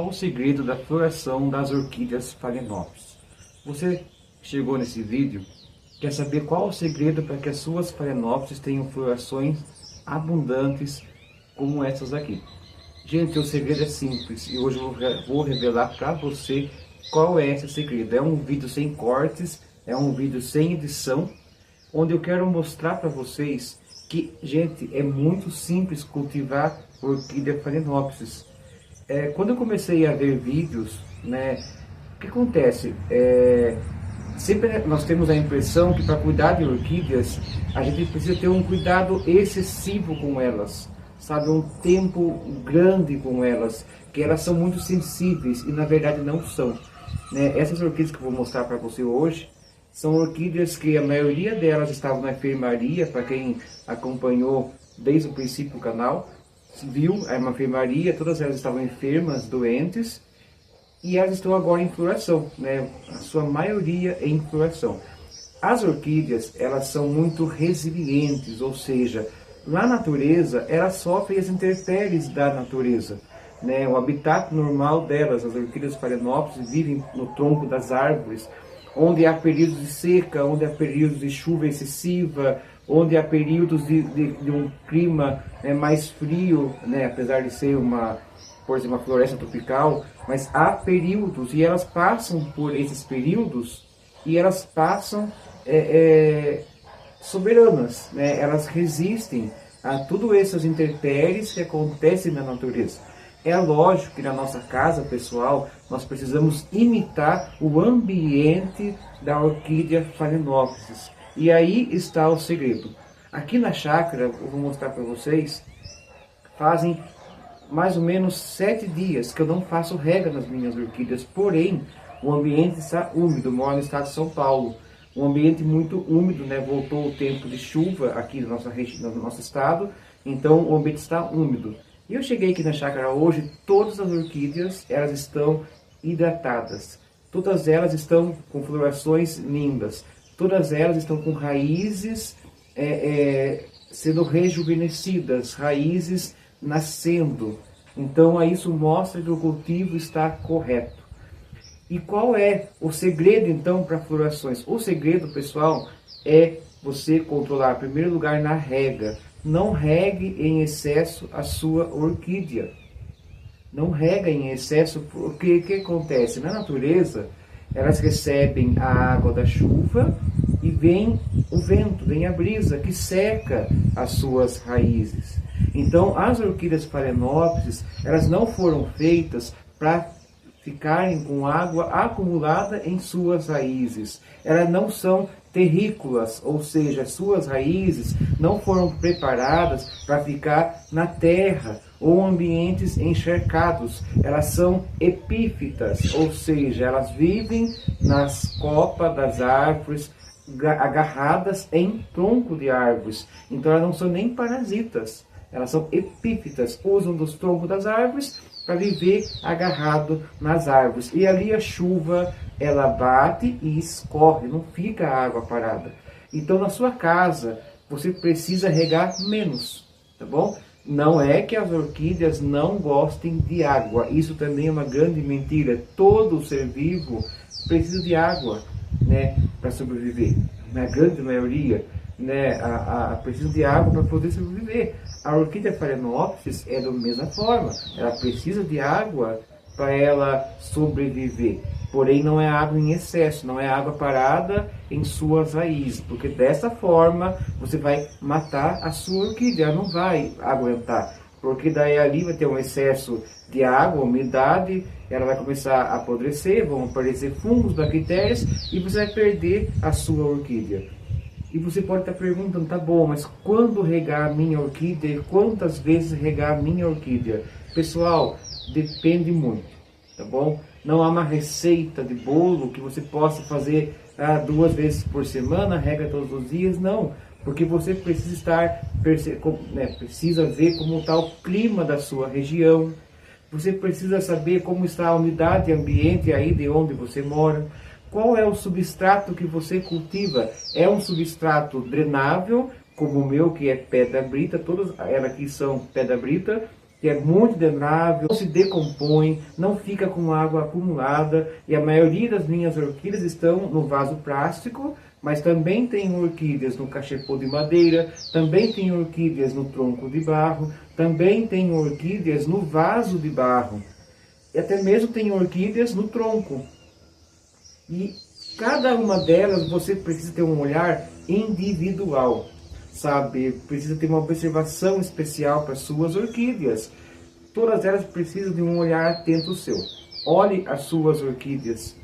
Qual o segredo da floração das orquídeas Phalaenopsis? Você chegou nesse vídeo, quer saber qual o segredo para que as suas Phalaenopsis tenham florações abundantes como essas aqui. Gente, o segredo é simples e hoje eu vou revelar para você qual é esse segredo. É um vídeo sem cortes, é um vídeo sem edição, onde eu quero mostrar para vocês que, gente, é muito simples cultivar orquídea Phalaenopsis. Quando eu comecei a ver vídeos, né, o que acontece? Sempre nós temos a impressão que para cuidar de orquídeas, a gente precisa ter um cuidado excessivo com elas, sabe? Um tempo grande com elas, que elas são muito sensíveis e na verdade não são. Né? Essas orquídeas que eu vou mostrar para você hoje, são orquídeas que a maioria delas estavam na enfermaria, para quem acompanhou desde o princípio do canal, viu, é uma enfermaria, todas elas estavam enfermas, doentes, e elas estão agora em floração, né? A sua maioria em floração. As orquídeas, elas são muito resilientes, ou seja, na natureza, elas sofrem as intempéries da natureza, né? O habitat normal delas, as orquídeas Phalaenopsis, vivem no tronco das árvores, onde há períodos de seca, onde há períodos de chuva excessiva, onde há períodos de um clima mais frio, né? Apesar de ser por exemplo, uma floresta tropical, mas há períodos e elas passam por esses períodos e elas passam soberanas, né? Elas resistem a tudo essas intempéries que acontecem na natureza. É lógico que na nossa casa, pessoal, nós precisamos imitar o ambiente da orquídea Phalaenopsis. E aí está o segredo. Aqui na chácara, eu vou mostrar para vocês, fazem mais ou menos 7 dias que eu não faço rega nas minhas orquídeas, porém, o ambiente está úmido. Eu moro no estado de São Paulo, um ambiente muito úmido, né? Voltou o tempo de chuva aqui no nosso estado, então o ambiente está úmido. E eu cheguei aqui na chácara hoje, todas as orquídeas, elas estão hidratadas. Todas elas estão com florações lindas. Todas elas estão com raízes sendo rejuvenescidas, raízes nascendo. Então, isso mostra que o cultivo está correto. E qual é o segredo, então, para florações? O segredo, pessoal, é você controlar, em primeiro lugar, na rega. Não regue em excesso a sua orquídea. Não rega em excesso, porque o que acontece? Na natureza, elas recebem a água da chuva e vem o vento, vem a brisa que seca as suas raízes. Então, as orquídeas Phalaenopsis, elas não foram feitas para ficarem com água acumulada em suas raízes. Elas não são terrícolas, ou seja, suas raízes não foram preparadas para ficar na terra ou ambientes encharcados. Elas são epífitas, ou seja, elas vivem nas copas das árvores, agarradas em tronco de árvores. Então elas não são nem parasitas, elas são epífitas, usam dos troncos das árvores para viver agarrado nas árvores. E ali a chuva, ela bate e escorre, não fica a água parada. Então na sua casa, você precisa regar menos, tá bom? Não é que as orquídeas não gostem de água, isso também é uma grande mentira. Todo ser vivo precisa de água, né, para sobreviver. Na grande maioria, né, precisa de água para poder sobreviver. A orquídea Phalaenopsis é da mesma forma, ela precisa de água para ela sobreviver. Porém, não é água em excesso, não é água parada em suas raízes, porque dessa forma você vai matar a sua orquídea, ela não vai aguentar, porque daí ali vai ter um excesso de água, umidade, ela vai começar a apodrecer, vão aparecer fungos, bactérias e você vai perder a sua orquídea. E você pode estar perguntando, tá bom, mas quando regar a minha orquídea? Quantas vezes regar a minha orquídea? Pessoal, depende muito, tá bom? Não há uma receita de bolo que você possa fazer 2 vezes por semana, rega todos os dias, não. Porque você precisa precisa ver como está o clima da sua região. Você precisa saber como está a umidade ambiente aí de onde você mora. Qual é o substrato que você cultiva? É um substrato drenável, como o meu, que é pedra brita, todas elas aqui são pedra brita, que é muito drenável, não se decompõe, não fica com água acumulada, e a maioria das minhas orquídeas estão no vaso plástico, mas também tem orquídeas no cachepô de madeira, também tem orquídeas no tronco de barro, também tem orquídeas no vaso de barro, e até mesmo tem orquídeas no tronco. E cada uma delas você precisa ter um olhar individual, sabe? Precisa ter uma observação especial para suas orquídeas. Todas elas precisam de um olhar atento seu. Olhe as suas orquídeas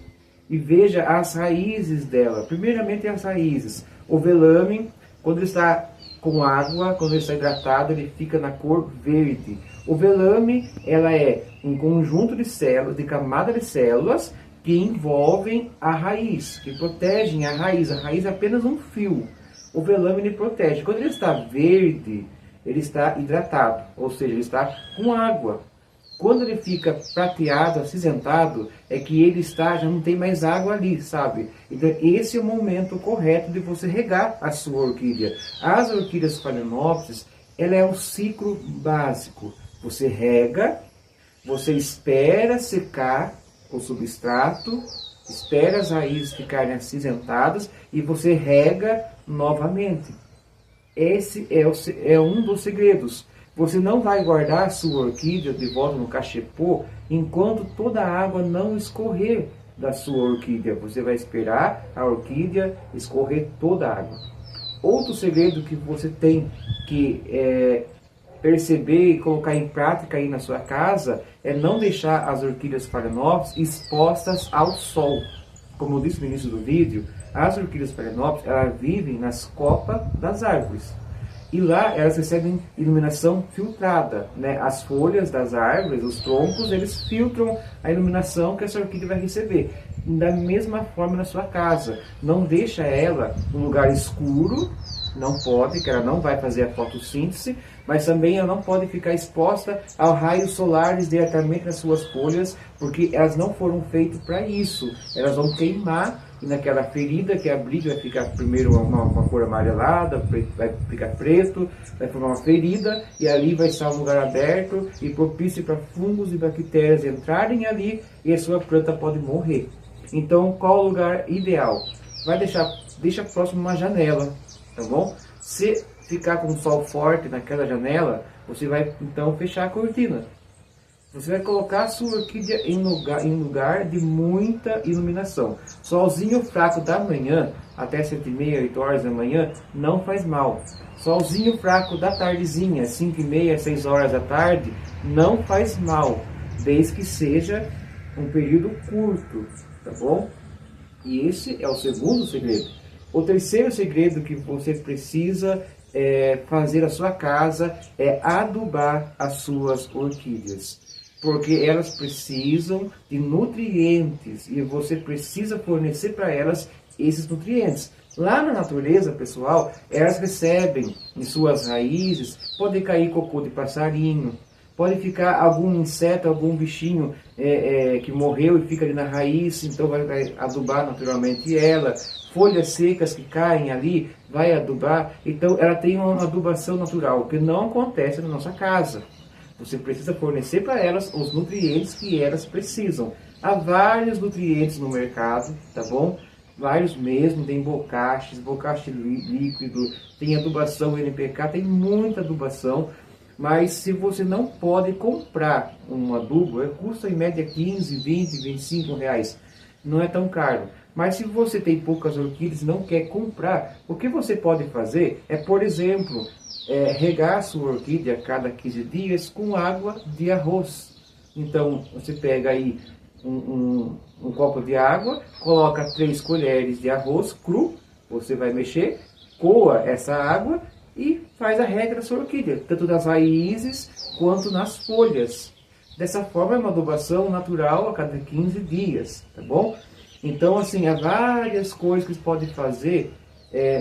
e veja as raízes dela. Primeiramente as raízes. O velame, quando ele está com água, quando ele está hidratado, ele fica na cor verde. O velame, ela é um conjunto de células, de camada de células que envolvem a raiz, que protegem a raiz. A raiz é apenas um fio. O velame ele protege. Quando ele está verde, ele está hidratado, ou seja, ele está com água. Quando ele fica prateado, acinzentado, é que ele está, já não tem mais água ali, sabe? Então esse é o momento correto de você regar a sua orquídea. As orquídeas phalaenopsis, ela é o ciclo básico. Você rega, você espera secar o substrato, espera as raízes ficarem acinzentadas e você rega novamente. Esse é um dos segredos. Você não vai guardar a sua orquídea de volta no cachepô enquanto toda a água não escorrer da sua orquídea. Você vai esperar a orquídea escorrer toda a água. Outro segredo que você tem que perceber e colocar em prática aí na sua casa é não deixar as orquídeas phalaenopsis expostas ao sol. Como eu disse no início do vídeo, as orquídeas phalaenopsis, elas vivem nas copas das árvores. E lá elas recebem iluminação filtrada, né? As folhas das árvores, os troncos, eles filtram a iluminação que essa orquídea vai receber. Da mesma forma na sua casa. Não deixa ela num lugar escuro, não pode, que ela não vai fazer a fotossíntese, mas também ela não pode ficar exposta aos raios solares diretamente nas suas folhas, porque elas não foram feitas para isso. Elas vão queimar, e naquela ferida que abriga vai ficar primeiro uma cor amarelada, vai ficar preto, vai formar uma ferida, e ali vai estar um lugar aberto e propício para fungos e bactérias entrarem ali, e a sua planta pode morrer. Então, qual o lugar ideal? Deixa próximo uma janela, tá bom? Se ficar com o sol forte naquela janela, você vai então fechar a cortina. Você vai colocar a sua orquídea em lugar de muita iluminação. Solzinho fraco da manhã, até 7h30, 8 horas da manhã, não faz mal. Solzinho fraco da tardezinha, 5h30, 6 horas da tarde, não faz mal, desde que seja um período curto, tá bom? E esse é o segundo segredo. O terceiro segredo que você precisa fazer a sua casa é adubar as suas orquídeas. Porque elas precisam de nutrientes e você precisa fornecer para elas esses nutrientes. Lá na natureza, pessoal, elas recebem em suas raízes, pode cair cocô de passarinho, pode ficar algum inseto, algum bichinho que morreu e fica ali na raiz, então vai adubar naturalmente ela. Folhas secas que caem ali, vai adubar. Então ela tem uma adubação natural, que não acontece na nossa casa. Você precisa fornecer para elas os nutrientes que elas precisam. Há vários nutrientes no mercado, tá bom? Vários mesmo, tem bocache líquido, tem adubação NPK, tem muita adubação. Mas se você não pode comprar um adubo, custa em média 15, 20, 25 reais. Não é tão caro. Mas se você tem poucas orquídeas e não quer comprar, o que você pode fazer é, por exemplo, regar a sua orquídea a cada 15 dias com água de arroz. Então você pega aí um copo de água, coloca 3 colheres de arroz cru, você vai mexer, coa essa água e faz a rega da sua orquídea, tanto nas raízes quanto nas folhas. Dessa forma é uma adubação natural a cada 15 dias, tá bom? Então assim, há várias coisas que você pode fazer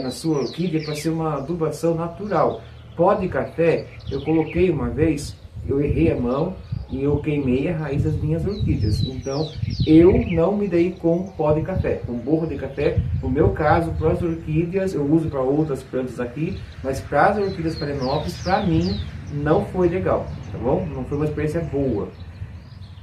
na sua orquídea para ser uma adubação natural. Pó de café, eu coloquei uma vez, eu errei a mão e eu queimei a raiz das minhas orquídeas. Então, eu não me dei com pó de café, com borra de café. No meu caso, para as orquídeas, eu uso para outras plantas aqui, mas para as orquídeas phalaenopsis, para mim, não foi legal, tá bom? Não foi uma experiência boa.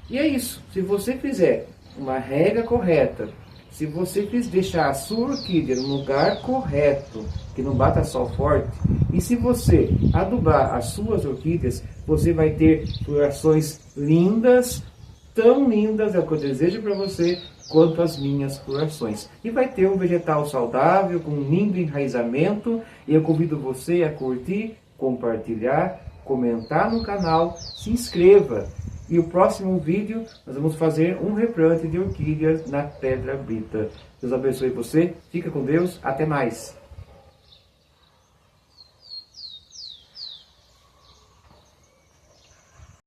E é isso. Se você fizer uma rega correta, se você deixar a sua orquídea no lugar correto, que não bata sol forte, e se você adubar as suas orquídeas, você vai ter florações lindas, tão lindas, é o que eu desejo para você, quanto as minhas florações. E vai ter um vegetal saudável, com um lindo enraizamento, e eu convido você a curtir, compartilhar, comentar no canal, se inscreva. E o próximo vídeo nós vamos fazer um replante de orquídeas na pedra brita. Deus abençoe você, fica com Deus, até mais!